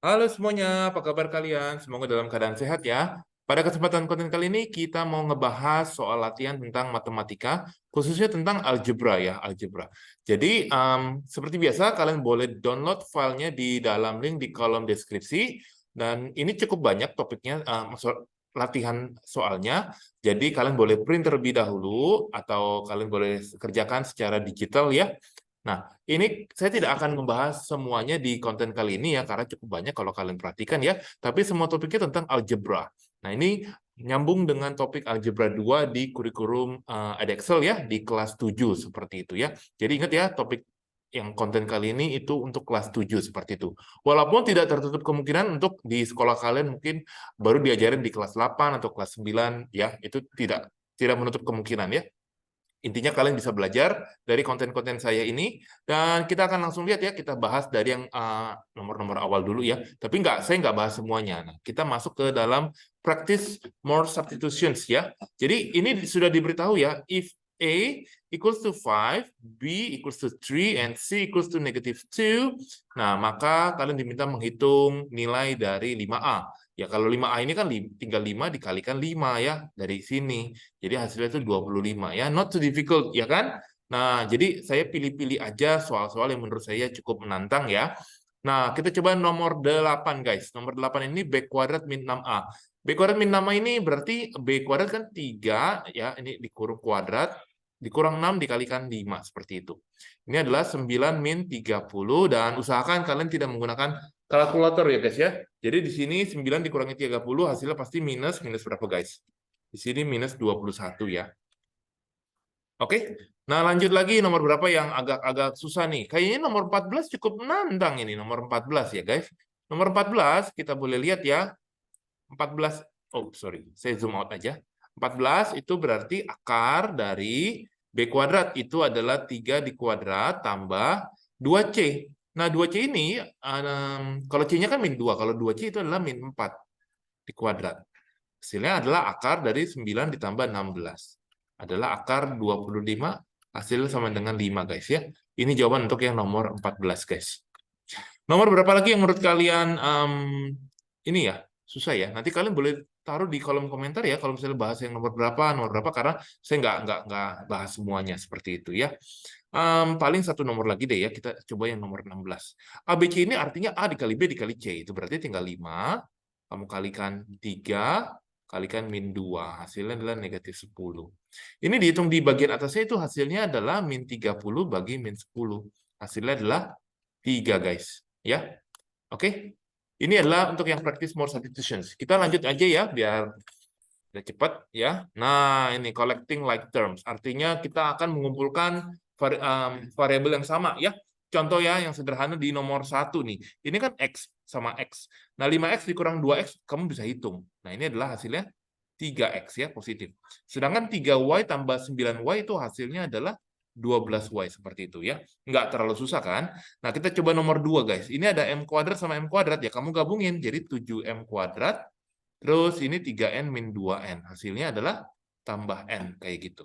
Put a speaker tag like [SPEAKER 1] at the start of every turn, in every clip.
[SPEAKER 1] Halo semuanya, apa kabar kalian? Semoga dalam keadaan sehat ya. Pada kesempatan konten kali ini kita mau ngebahas soal latihan tentang matematika, khususnya tentang algebra ya, algebra. Jadi seperti biasa kalian boleh download filenya di dalam link di kolom deskripsi dan ini cukup banyak topiknya, latihan soalnya. Jadi kalian boleh print terlebih dahulu atau kalian boleh kerjakan secara digital ya. Nah, ini saya tidak akan membahas semuanya di konten kali ini ya, karena cukup banyak kalau kalian perhatikan ya, tapi semua topiknya tentang algebra. Nah, ini nyambung dengan topik algebra 2 di kurikulum Edexcel ya, di kelas 7 seperti itu ya. Jadi ingat ya, topik yang konten kali ini itu untuk kelas 7 seperti itu. Walaupun tidak tertutup kemungkinan untuk di sekolah kalian mungkin baru diajarin di kelas 8 atau kelas 9 ya, itu tidak menutup kemungkinan ya. Intinya kalian bisa belajar dari konten-konten saya ini dan kita akan langsung lihat ya, kita bahas dari yang nomor-nomor awal dulu ya. Tapi saya nggak bahas semuanya. Nah, kita masuk ke dalam practice more substitutions ya. Jadi ini sudah diberitahu ya, if A equals to 5, B equals to 3, and C equals to -2. Nah, maka kalian diminta menghitung nilai dari 5A. Ya, kalau 5A ini kan tinggal 5 dikalikan 5 ya, dari sini. Jadi hasilnya itu 25 ya, not too difficult ya kan? Nah, jadi saya pilih-pilih aja soal-soal yang menurut saya cukup menantang ya. Nah, kita coba nomor 8 guys. Nomor 8 ini B kuadrat min 6A. B kuadrat min 6A ini berarti B kuadrat kan 3 ya, ini dikurung kuadrat, dikurang 6 dikalikan 5 seperti itu. Ini adalah 9 min 30 dan usahakan kalian tidak menggunakan kalkulator ya guys ya. Jadi di sini 9 dikurangi 30 hasilnya pasti minus berapa guys? Di sini minus 21 ya. Oke. Nah, lanjut lagi nomor berapa yang agak-agak susah nih. Kayaknya nomor 14 cukup menantang ini, nomor 14 ya, guys. Nomor 14 kita boleh lihat ya. 14, oh sorry, saya zoom out aja. 14 itu berarti akar dari B kuadrat, itu adalah 3 di kuadrat tambah 2C. Nah, 2C ini, kalau C-nya kan min 2, kalau 2C itu adalah min 4 di kuadrat. Hasilnya adalah akar dari 9 ditambah 16. Adalah akar 25, hasil sama dengan 5, guys ya. Ini jawaban untuk yang nomor 14, guys. Nomor berapa lagi yang menurut kalian ini ya, susah ya. Nanti kalian boleh taruh di kolom komentar ya, kalau misalnya bahas yang nomor berapa, karena saya nggak bahas semuanya seperti itu ya. Paling satu nomor lagi deh ya, kita coba yang nomor 16. ABC ini artinya A dikali B dikali C, itu berarti tinggal 5, kamu kalikan 3, kalikan min 2, hasilnya adalah negatif 10. Ini dihitung di bagian atasnya itu hasilnya adalah min 30 bagi min 10. Hasilnya adalah 3, guys. Ya, oke. Ini adalah untuk yang practice more substitutions. Kita lanjut aja ya, biar cepat ya. Nah, ini collecting like terms. Artinya kita akan mengumpulkan variabel yang sama ya. Contoh ya, yang sederhana di nomor 1 nih. Ini kan X sama X. Nah, 5X dikurang 2X, kamu bisa hitung. Nah, ini adalah hasilnya 3X ya, positif. Sedangkan 3Y tambah 9Y itu hasilnya adalah 12Y seperti itu ya. Nggak terlalu susah kan? Nah, kita coba nomor 2 guys. Ini ada M kuadrat sama M kuadrat ya. Kamu gabungin jadi 7M kuadrat. Terus ini 3N min 2N. Hasilnya adalah tambah N kayak gitu.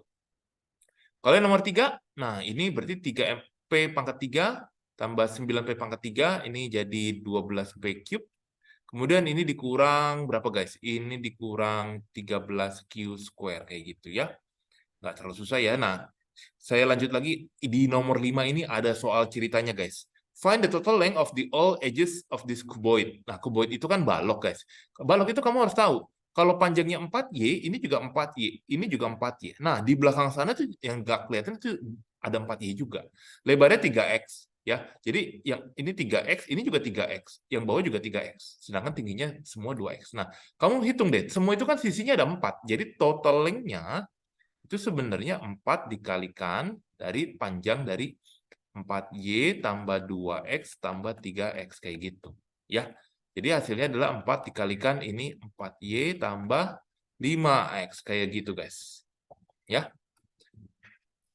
[SPEAKER 1] Kalau yang nomor 3, nah ini berarti 3P pangkat 3 tambah 9P pangkat 3, ini jadi 12P cube. Kemudian ini dikurang berapa guys? Ini dikurang 13Q square kayak gitu ya. Nggak terlalu susah ya. Nah, saya lanjut lagi. Di nomor 5 ini ada soal ceritanya guys. Find the total length of the all edges of this cuboid. Nah, cuboid itu kan balok guys. Balok itu kamu harus tahu. Kalau panjangnya 4Y, ini juga 4Y. Ini juga 4Y. Nah, di belakang sana tuh yang nggak kelihatan itu ada 4Y juga. Lebarnya 3X. Ya, jadi yang ini 3X, ini juga 3X. Yang bawah juga 3X. Sedangkan tingginya semua 2X. Nah, kamu hitung deh. Semua itu kan sisinya ada 4. Jadi total length-nya itu sebenarnya 4 dikalikan dari panjang dari 4Y tambah 2X tambah 3X kayak gitu. Ya, jadi hasilnya adalah 4 dikalikan ini 4Y tambah 5X kayak gitu guys. Ya,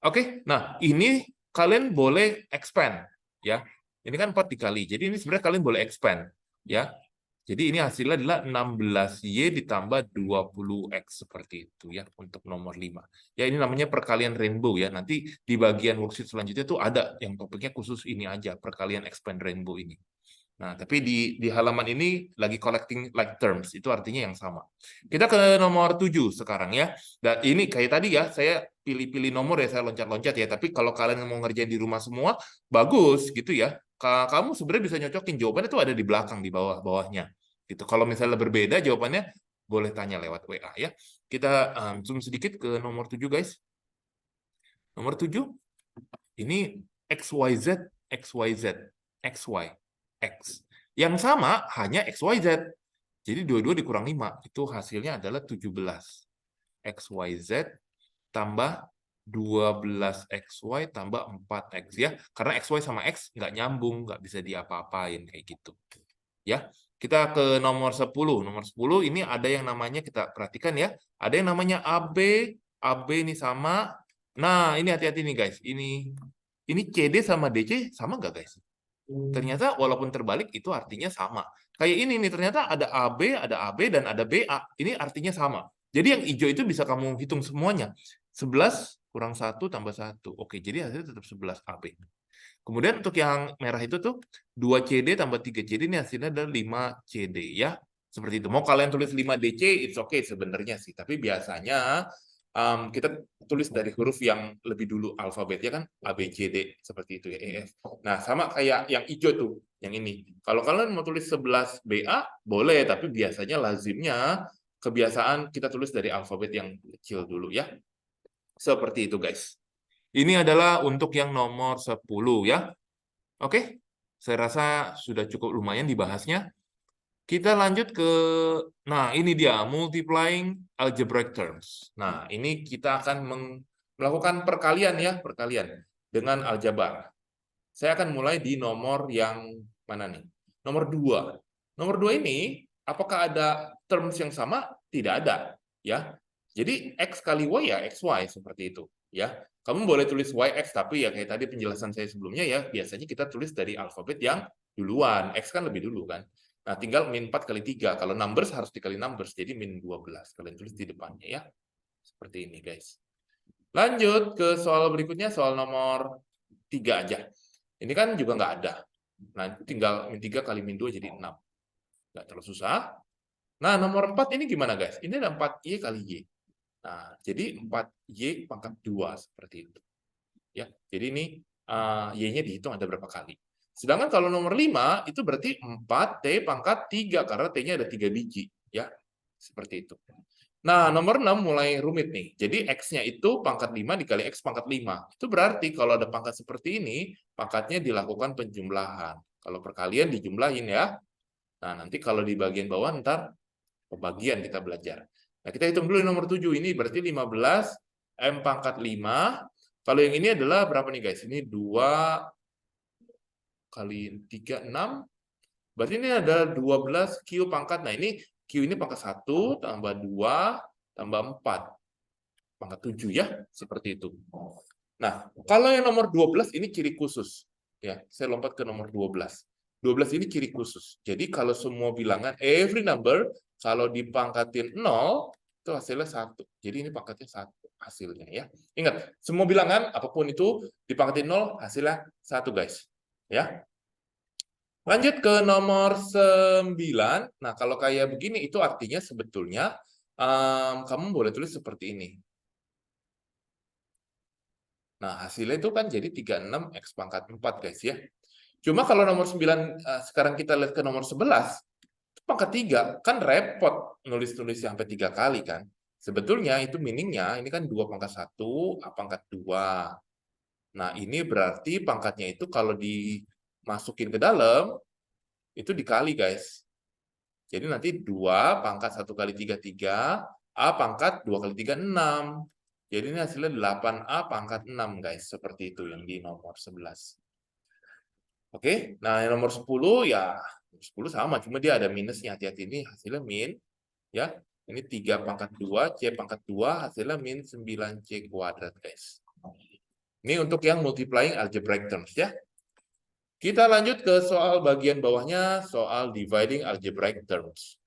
[SPEAKER 1] oke. Nah, ini kalian boleh expand ya. Ini kan 4 dikali. Jadi ini sebenarnya kalian boleh expand ya. Jadi ini hasilnya adalah 16Y ditambah 20X seperti itu ya untuk nomor 5. Ya ini namanya perkalian rainbow ya. Nanti di bagian worksheet selanjutnya tuh ada yang topiknya khusus ini aja, perkalian expand rainbow ini. Nah, tapi di halaman ini lagi collecting like terms, itu artinya yang sama. Kita ke nomor 7 sekarang ya. Dan ini kayak tadi ya, saya pilih-pilih nomor ya, saya loncat-loncat ya. Tapi kalau kalian mau ngerjain di rumah semua, bagus gitu ya. Kamu sebenarnya bisa nyocokin jawabannya itu ada di belakang, di bawah-bawahnya. Gitu. Kalau misalnya berbeda jawabannya, boleh tanya lewat WA ya. Kita zoom sedikit ke nomor 7 guys. Nomor 7, ini XYZ, XYZ, XY, X. Yang sama hanya XYZ. Jadi dua-dua dikurang 5. Itu hasilnya adalah 17. XYZ tambah 12XY tambah 4X ya. Karena XY sama X nggak nyambung, nggak bisa diapa-apain kayak gitu. Ya. Kita ke nomor 10. Nomor 10 ini ada yang namanya, kita perhatikan ya. Ada yang namanya AB. AB ini sama. Nah, ini hati-hati nih guys. Ini CD sama DC sama nggak guys? Ternyata walaupun terbalik itu artinya sama. Kayak ini nih, ternyata ada AB, dan ada BA. Ini artinya sama. Jadi yang hijau itu bisa kamu hitung semuanya. 11 kurang 1 tambah 1. Oke, jadi hasilnya tetap 11 AB. Kemudian untuk yang merah itu tuh 2 CD tambah 3 CD, ini hasilnya adalah 5 CD ya. Seperti itu. Mau kalian tulis 5 DC, it's okay sebenarnya sih. Tapi biasanya kita tulis dari huruf yang lebih dulu alfabetnya kan A, B, C, D. Seperti itu ya, E, F. Nah, sama kayak yang hijau tuh, yang ini. Kalau kalian mau tulis 11 BA, boleh. Tapi biasanya lazimnya kebiasaan kita tulis dari alfabet yang kecil dulu ya. Seperti itu guys. Ini adalah untuk yang nomor 10 ya. Oke, saya rasa sudah cukup lumayan dibahasnya. Kita lanjut ke, nah ini dia, multiplying algebraic terms. Nah, ini kita akan melakukan perkalian ya, perkalian dengan aljabar. Saya akan mulai di nomor yang mana nih? Nomor 2. Nomor 2 ini, apakah ada terms yang sama? Tidak ada. Ya. Jadi, X kali Y ya XY, seperti itu. Ya. Kamu boleh tulis YX, tapi ya kayak tadi penjelasan saya sebelumnya ya, biasanya kita tulis dari alfabet yang duluan. X kan lebih dulu kan. Nah, tinggal min 4 kali 3. Kalau numbers harus dikali numbers, jadi min 12. Kalian tulis di depannya ya. Seperti ini, guys. Lanjut ke soal berikutnya, soal nomor 3 aja. Ini kan juga nggak ada. Nah, tinggal min 3 kali min 2 jadi 6. Nggak terlalu susah. Nah, nomor 4 ini gimana, guys? Ini ada 4Y kali Y. Nah, jadi 4Y pangkat 2, seperti itu. Ya, jadi ini Y-nya dihitung ada berapa kali. Sedangkan kalau nomor 5, itu berarti 4T pangkat 3, karena T-nya ada 3 biji. Ya, seperti itu. Nah, nomor 6 mulai rumit nih. Jadi X-nya itu pangkat 5 dikali X pangkat 5. Itu berarti kalau ada pangkat seperti ini, pangkatnya dilakukan penjumlahan. Kalau perkalian dijumlahin ya. Nah, nanti kalau di bagian bawah ntar pembagian kita belajar. Nah, kita hitung dulu nomor 7. Ini berarti 15 M pangkat 5. Kalau yang ini adalah berapa nih guys? Ini 2 kali 3, 6. Berarti ini ada 12 Q pangkat. Nah, ini Q ini pangkat 1, tambah 2, tambah 4. Pangkat 7 ya, seperti itu. Nah, kalau yang nomor 12 ini ciri khusus. Ya, saya lompat ke nomor 12. 12 ini ciri khusus. Jadi kalau semua bilangan, every number, kalau dipangkatin 0, itu hasilnya 1. Jadi ini pangkatnya 1 hasilnya ya. Ingat, semua bilangan, apapun itu, dipangkatin 0, hasilnya 1 guys. Ya. Lanjut ke nomor 9. Nah, kalau kayak begini, itu artinya sebetulnya kamu boleh tulis seperti ini. Nah, hasilnya itu kan jadi 36 X pangkat 4, guys ya. Cuma kalau nomor 9, sekarang kita lihat ke nomor 11, itu pangkat 3, kan repot nulis-nulis sampai 3 kali kan. Sebetulnya itu meaningnya, ini kan 2 pangkat 1, A pangkat 2. Nah, ini berarti pangkatnya itu kalau dimasukin ke dalam, itu dikali, guys. Jadi nanti 2 pangkat 1 kali 3, 3. A pangkat 2 kali 3, 6. Jadi ini hasilnya 8A pangkat 6, guys. Seperti itu yang di nomor 11. Oke, nah yang nomor 10 ya 10 sama, cuma dia ada minusnya. Hati-hati, ini hasilnya min. Ya, ini 3 pangkat 2, C pangkat 2, hasilnya min 9C kuadrat, guys. Ini untuk yang multiplying algebraic terms ya. Kita lanjut ke soal bagian bawahnya, soal dividing algebraic terms.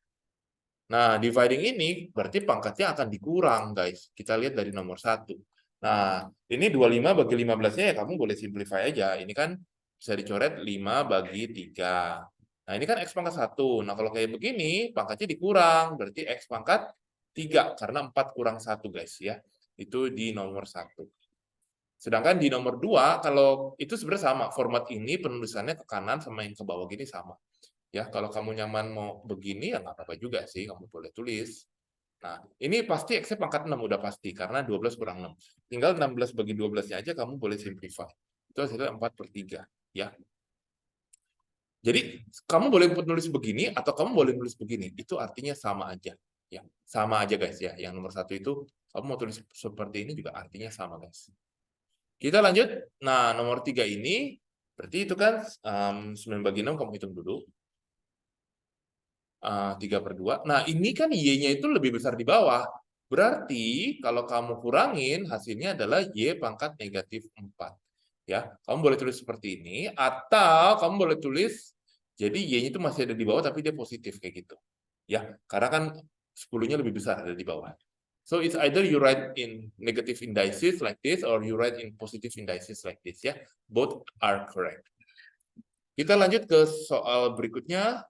[SPEAKER 1] Nah, dividing ini berarti pangkatnya akan dikurang, guys. Kita lihat dari nomor 1. Nah, ini 25 bagi 15-nya ya kamu boleh simplify aja. Ini kan bisa dicoret 5 bagi 3. Nah, Nah, ini kan X pangkat 1. Nah, kalau kayak begini, pangkatnya dikurang. Berarti X pangkat 3. Karena 4 kurang 1, guys. Ya. Itu di nomor 1. Sedangkan di nomor 2, kalau itu sebenarnya sama. Format ini penulisannya ke kanan sama yang ke bawah gini sama. Ya, kalau kamu nyaman mau begini, ya nggak apa-apa juga sih. Kamu boleh tulis. Nah, ini pasti X-nya pangkat 6, udah pasti. Karena 12 kurang 6. Tinggal 16 bagi 12-nya aja, kamu boleh simplify. Itu hasilnya 4/3. Ya. Jadi, kamu boleh nulis begini, atau kamu boleh nulis begini. Itu artinya sama aja. Ya, sama aja, guys. Ya, yang nomor 1 itu, kamu mau tulis seperti ini juga artinya sama, guys. Kita lanjut. Nah, nomor 3 ini, berarti itu kan 9 bagi 6, kamu hitung dulu. 3/2. Nah, ini kan Y-nya itu lebih besar di bawah. Berarti kalau kamu kurangin, hasilnya adalah Y pangkat negatif 4. Ya, kamu boleh tulis seperti ini, atau kamu boleh tulis, jadi Y-nya itu masih ada di bawah, tapi dia positif, kayak gitu. Ya, karena kan 10-nya lebih besar ada di bawah. So, it's either you write in negative indices like this, or you write in positive indices like this. Ya, both are correct. Kita lanjut ke soal berikutnya.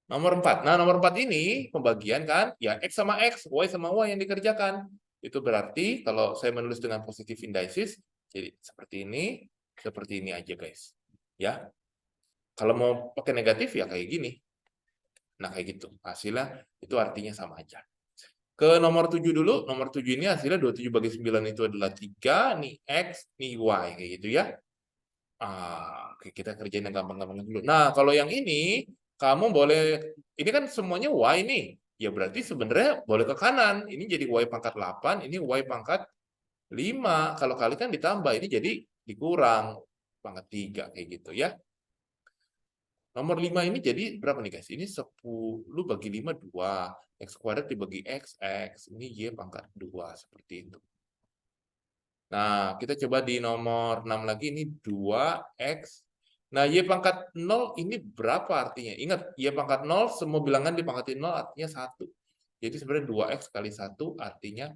[SPEAKER 1] Nomor 4. Nah, nomor 4 ini pembagian kan, ya X sama X, Y sama Y yang dikerjakan. Itu berarti kalau saya menulis dengan positive indices, jadi seperti ini aja, guys. Ya. Kalau mau pakai negatif, ya kayak gini. Nah, kayak gitu. Hasilnya itu artinya sama aja. Ke nomor 7 dulu. Nomor 7 ini hasilnya 27 bagi 9 itu adalah 3. Nih X, nih Y. Kayak gitu ya. Oke, kita kerjain yang gampang-gampang dulu. Nah, kalau yang ini, kamu boleh, ini kan semuanya Y nih. Ya berarti sebenarnya boleh ke kanan. Ini jadi Y pangkat 8, ini Y pangkat 5. Kalau kali kan ditambah, ini jadi dikurang pangkat 3, kayak gitu ya. Nomor 5 ini jadi berapa nih, guys? Ini 10 bagi 5, 2. X kuadrat dibagi X. Ini Y pangkat 2, seperti itu. Nah, kita coba di nomor 6 lagi, ini 2X. Nah, Y pangkat 0 ini berapa artinya? Ingat, Y pangkat 0, semua bilangan dipangkatin 0 artinya 1. Jadi sebenarnya 2X kali 1 artinya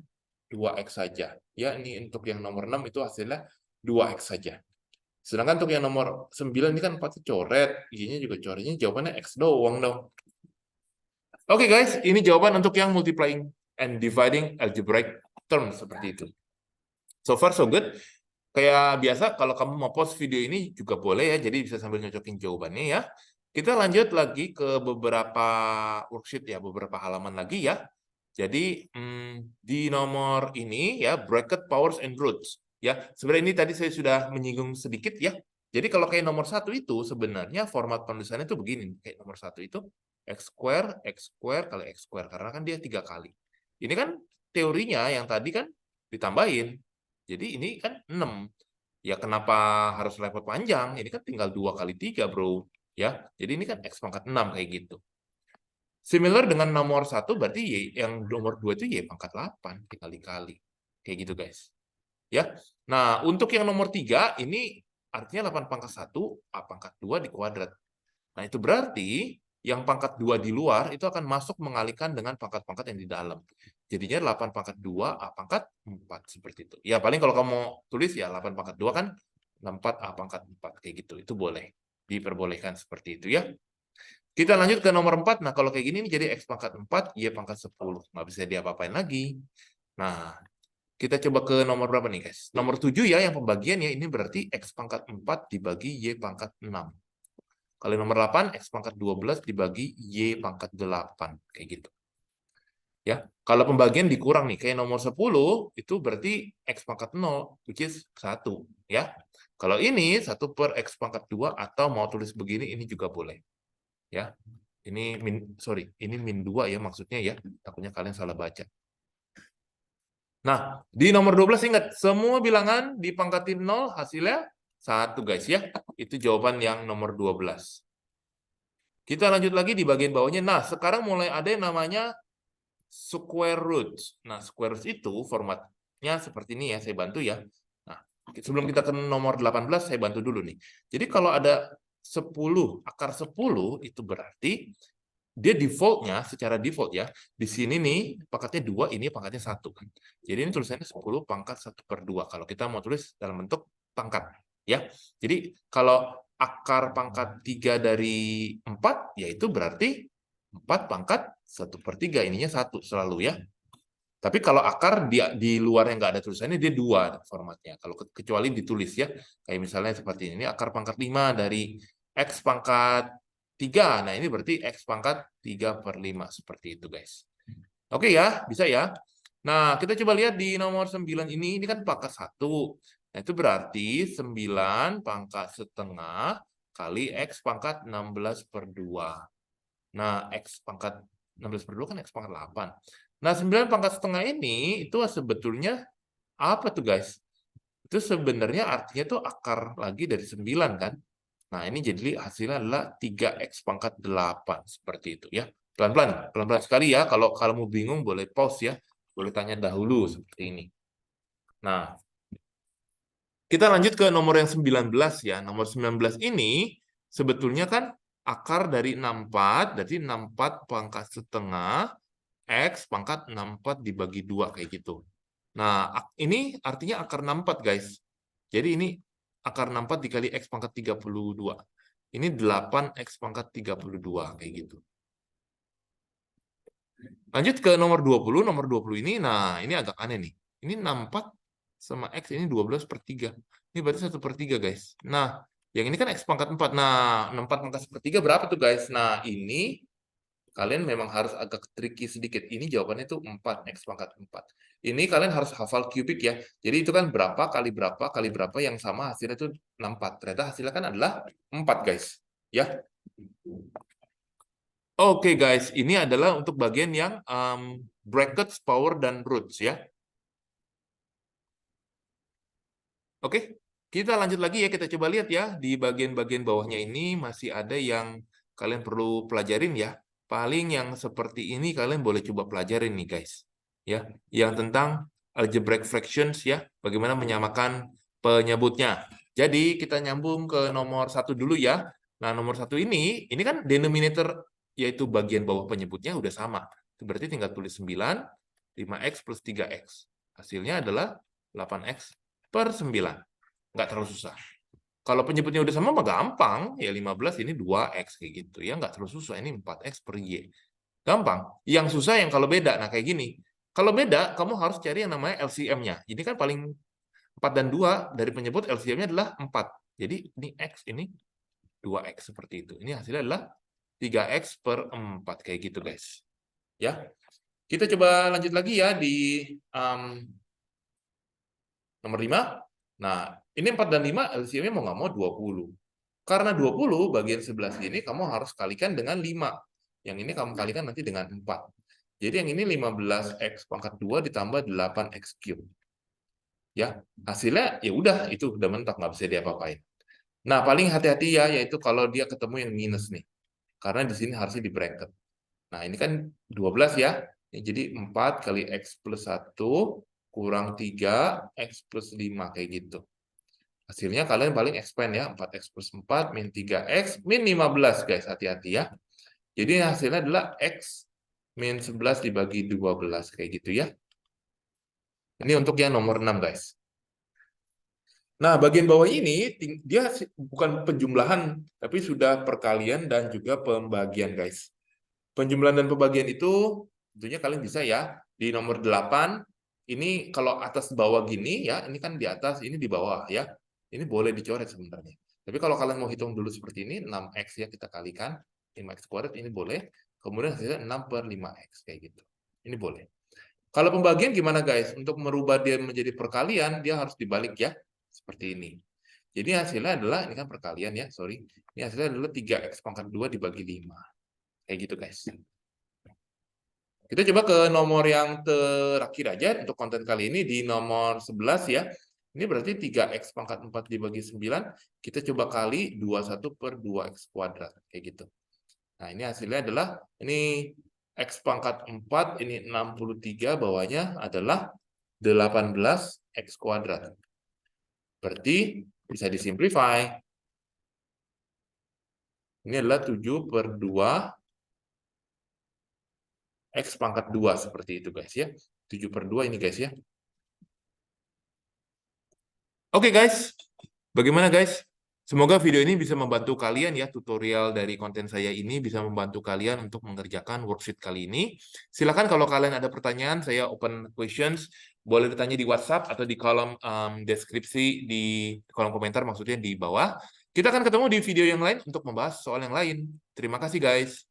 [SPEAKER 1] 2X saja. Ya, ini untuk yang nomor 6 itu hasilnya 2X saja. Sedangkan untuk yang nomor 9 ini kan 4 coret. Y-nya juga coretnya, jawabannya X doang dong. Oke, guys, ini jawaban untuk yang multiplying and dividing algebraic term seperti itu. So far so good. Kayak biasa, kalau kamu mau pause video ini juga boleh ya, jadi bisa sambil nyocokin jawabannya ya. Kita lanjut lagi ke beberapa worksheet ya, beberapa halaman lagi ya. Jadi di nomor ini ya, bracket powers and roots ya. Sebenarnya ini tadi saya sudah menyinggung sedikit ya. Jadi kalau kayak nomor 1 itu sebenarnya format penulisannya itu begini. Kayak nomor 1 itu x square kali x square, karena kan dia 3 kali. Ini kan teorinya yang tadi kan ditambahin. Jadi ini kan 6. Ya kenapa harus repot panjang? Ini kan tinggal 2 kali 3, bro. Ya, jadi ini kan X pangkat 6 kayak gitu. Similar dengan nomor 1, berarti Y, yang nomor 2 itu Y pangkat 8 dikali-kali. Kayak gitu, guys. Ya. Nah, untuk yang nomor 3, ini artinya 8 pangkat 1, A pangkat 2 dikuadrat. Nah, itu berarti yang pangkat 2 di luar itu akan masuk mengalihkan dengan pangkat-pangkat yang di dalam. Jadinya 8 pangkat 2, A pangkat 4, seperti itu. Ya, paling kalau kamu tulis ya 8 pangkat 2 kan 64 A pangkat 4, kayak gitu. Itu boleh. Diperbolehkan seperti itu ya. Kita lanjut ke nomor 4. Nah, kalau kayak gini nih jadi X pangkat 4, Y pangkat 10. Nggak bisa diapa-apain lagi. Nah, kita coba ke nomor berapa nih, guys? Nomor 7 ya, yang pembagian ya. Ini berarti X pangkat 4 dibagi Y pangkat 6. Kalau nomor 8, X pangkat 12 dibagi Y pangkat 8. Kayak gitu. Ya, kalau pembagian dikurang nih, kayak nomor 10, itu berarti X pangkat 0, which is 1. Ya. Kalau ini 1 per X pangkat 2, atau mau tulis begini, ini juga boleh. Ya, ini ini min 2 ya maksudnya ya. Takutnya kalian salah baca. Nah, di nomor 12 ingat, semua bilangan dipangkatin 0, hasilnya 1, guys ya. Itu jawaban yang nomor 12. Kita lanjut lagi di bagian bawahnya. Nah, sekarang mulai ada yang namanya square roots. Nah, square roots itu formatnya seperti ini ya, saya bantu ya. Nah, sebelum kita ke nomor 18, saya bantu dulu nih. Jadi kalau ada 10, akar 10, itu berarti dia defaultnya, secara default ya, di sini nih pangkatnya 2, ini pangkatnya 1 kan. Jadi ini tulisannya 10 pangkat 1/2 kalau kita mau tulis dalam bentuk pangkat ya. Jadi kalau akar pangkat 3 dari 4, yaitu berarti 4 pangkat 1/3. Ininya 1 selalu ya. Tapi kalau akar di luar yang nggak ada tulisannya, dia 2 formatnya. Kalau kecuali ditulis ya. Kayak misalnya seperti ini, akar pangkat 5 dari X pangkat 3. Nah, ini berarti X pangkat 3/5. Seperti itu, guys. Oke ya, bisa ya. Nah, kita coba lihat di nomor 9 ini kan pangkat 1. Nah, itu berarti 9 pangkat setengah kali X pangkat 16/2. Nah, X pangkat 16/2 kan X pangkat 8. Nah, 9 pangkat setengah ini itu sebetulnya apa tuh, guys? Itu sebenarnya artinya tuh akar lagi dari 9 kan? Nah, ini jadi hasilnya adalah 3X pangkat 8. Seperti itu ya. Pelan-pelan, pelan-pelan sekali ya. Kalau mau bingung boleh pause ya. Boleh tanya dahulu seperti ini. Nah, kita lanjut ke nomor yang 19 ya. Nomor 19 ini sebetulnya kan akar dari 64, berarti 64 pangkat setengah X pangkat 64 dibagi 2 kayak gitu. Nah, ini artinya akar 64, guys. Jadi ini akar 64 dikali X pangkat 32. Ini 8X pangkat 32 kayak gitu. Lanjut ke nomor 20. Nomor 20 ini, nah ini agak aneh nih. Ini 64 sama X, ini 12/3. Ini berarti 1/3, guys. Nah, yang ini kan X pangkat 4. Nah, 64 pangkat 1/3 berapa tuh, guys? Nah, ini kalian memang harus agak tricky sedikit. Ini jawabannya itu 4X pangkat 4. Ini kalian harus hafal kubik ya. Jadi itu kan berapa kali berapa yang sama hasilnya itu 64. Ternyata hasilnya kan adalah 4, guys. Ya. Oke, guys. Ini adalah untuk bagian yang brackets, power, dan roots ya. Oke, kita lanjut lagi ya. Kita coba lihat ya. Di bagian-bagian bawahnya ini masih ada yang kalian perlu pelajarin ya. Paling yang seperti ini kalian boleh coba pelajarin nih, guys. Ya, yang tentang algebraic fractions ya. Bagaimana menyamakan penyebutnya. Jadi kita nyambung ke nomor 1 dulu ya. Nah, nomor 1 ini kan denominator, yaitu bagian bawah penyebutnya udah sama. Itu berarti tinggal tulis 9, 5X plus 3X. Hasilnya adalah 8X/9. Nggak terlalu susah. Kalau penyebutnya udah sama mah gampang. Ya 15 ini 2X kayak gitu. Ya nggak terlalu susah. Ini 4X/Y. Gampang. Yang susah yang kalau beda. Nah kayak gini. Kalau beda, kamu harus cari yang namanya LCM-nya. Jadi kan paling 4 dan 2 dari penyebut LCM-nya adalah 4. Jadi ini X, ini 2X seperti itu. Ini hasilnya adalah 3X/4 kayak gitu, guys. Ya. Kita coba lanjut lagi ya di nomor 5. Nah, ini 4 dan 5 LCM-nya mau nggak mau 20. Karena 20 bagian sebelah sini kamu harus kalikan dengan 5. Yang ini kamu kalikan nanti dengan 4. Jadi yang ini 15X pangkat 2 ditambah 8X cube. Ya, hasilnya ya udah itu udah mentok, nggak bisa diapa-apain. Nah, paling hati-hati ya, yaitu kalau dia ketemu yang minus nih. Karena di sini harusnya di bracket. Nah, ini kan 12 ya. Jadi 4 kali X plus 1 kurang 3 X plus 5 kayak gitu. Hasilnya kalian paling expand ya. 4X plus 4 min 3X min 15, guys. Hati-hati ya. Jadi hasilnya adalah X min 11 dibagi 12 kayak gitu ya. Ini untuk yang nomor 6, guys. Nah, bagian bawah ini dia bukan penjumlahan, tapi sudah perkalian dan juga pembagian, guys. Penjumlahan dan pembagian itu tentunya kalian bisa ya. Di nomor 8, ini kalau atas bawah gini ya, ini kan di atas, ini di bawah ya. Ini boleh dicoret sebenarnya. Tapi kalau kalian mau hitung dulu seperti ini, 6X ya kita kalikan. 5X kuadrat ini boleh. Kemudian hasilnya 6/5X kayak gitu. Ini boleh. Kalau pembagian gimana, guys? Untuk merubah dia menjadi perkalian, dia harus dibalik ya. Seperti ini. Jadi hasilnya adalah, ini kan perkalian ya, sorry. Ini hasilnya adalah 3X pangkat 2 dibagi 5. Kayak gitu, guys. Kita coba ke nomor yang terakhir aja untuk konten kali ini di nomor 11 ya. Ini berarti 3X pangkat 4 dibagi 9. Kita coba kali 21/2X kuadrat. Kayak gitu. Nah, ini hasilnya adalah, ini X pangkat 4, ini 63, bawahnya adalah 18X kuadrat. Berarti bisa disimplify. Ini adalah 7/2 X pangkat 2 seperti itu, guys ya. 7/2 ini, guys ya. Oke, guys. Bagaimana, guys? Semoga video ini bisa membantu kalian ya, tutorial dari konten saya ini bisa membantu kalian untuk mengerjakan worksheet kali ini. Silakan kalau kalian ada pertanyaan, saya open questions, boleh ditanya di WhatsApp atau di kolom deskripsi, di kolom komentar maksudnya di bawah. Kita akan ketemu di video yang lain untuk membahas soal yang lain. Terima kasih guys.